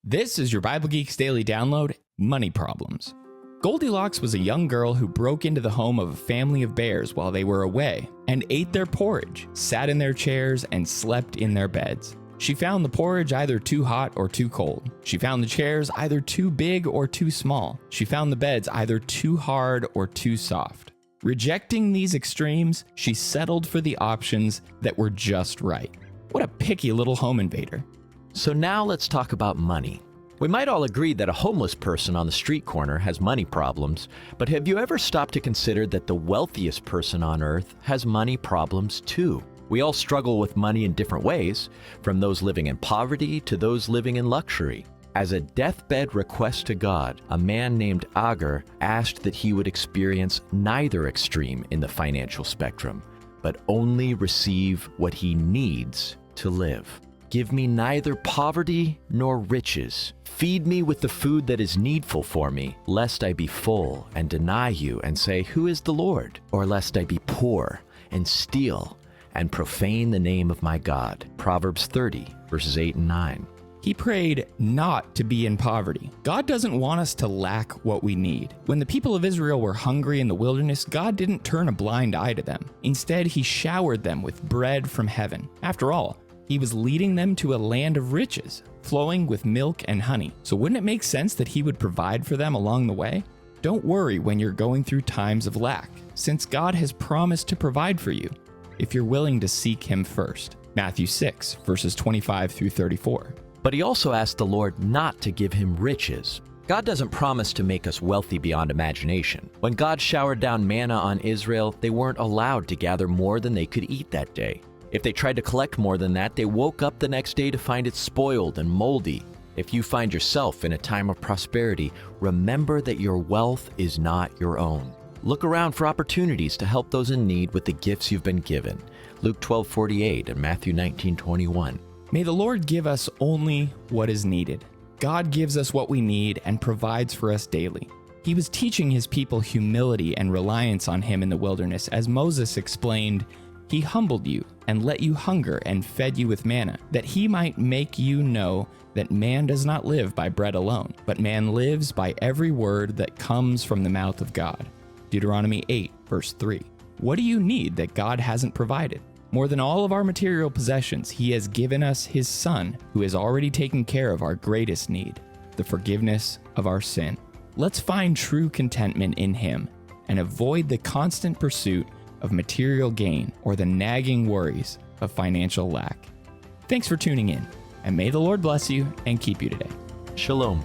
This is your Bible Geeks Daily Download, Money Problems. Goldilocks was a young girl who broke into the home of a family of bears while they were away and ate their porridge, sat in their chairs, and slept in their beds. She found the porridge either too hot or too cold. She found the chairs either too big or too small. She found the beds either too hard or too soft. Rejecting these extremes, she settled for the options that were just right. What a picky little home invader. So now let's talk about money. We might all agree that a homeless person on the street corner has money problems, but have you ever stopped to consider that the wealthiest person on earth has money problems too? We all struggle with money in different ways, from those living in poverty to those living in luxury. As a deathbed request to God, a man named Agar asked that he would experience neither extreme in the financial spectrum, but only receive what he needs to live. Give me neither poverty nor riches. Feed me with the food that is needful for me, lest I be full and deny you and say, "Who is the Lord?" Or lest I be poor and steal and profane the name of my God. Proverbs 30, verses 8 and 9. He prayed not to be in poverty. God doesn't want us to lack what we need. When the people of Israel were hungry in the wilderness, God didn't turn a blind eye to them. Instead, he showered them with bread from heaven. After all, he was leading them to a land of riches, flowing with milk and honey. So wouldn't it make sense that he would provide for them along the way? Don't worry when you're going through times of lack, since God has promised to provide for you if you're willing to seek him first. Matthew 6, verses 25 through 34. But he also asked the Lord not to give him riches. God doesn't promise to make us wealthy beyond imagination. When God showered down manna on Israel, they weren't allowed to gather more than they could eat that day. If they tried to collect more than that, they woke up the next day to find it spoiled and moldy. If you find yourself in a time of prosperity, remember that your wealth is not your own. Look around for opportunities to help those in need with the gifts you've been given. Luke 12:48 and Matthew 19:21. May the Lord give us only what is needed. God gives us what we need and provides for us daily. He was teaching his people humility and reliance on him in the wilderness. As Moses explained, he humbled you and let you hunger and fed you with manna, that he might make you know that man does not live by bread alone, but man lives by every word that comes from the mouth of God. Deuteronomy 8, verse 3. What do you need that God hasn't provided? More than all of our material possessions, he has given us his Son, who has already taken care of our greatest need, the forgiveness of our sin. Let's find true contentment in him and avoid the constant pursuit of material gain or the nagging worries of financial lack. Thanks for tuning in, and may the Lord bless you and keep you today. Shalom.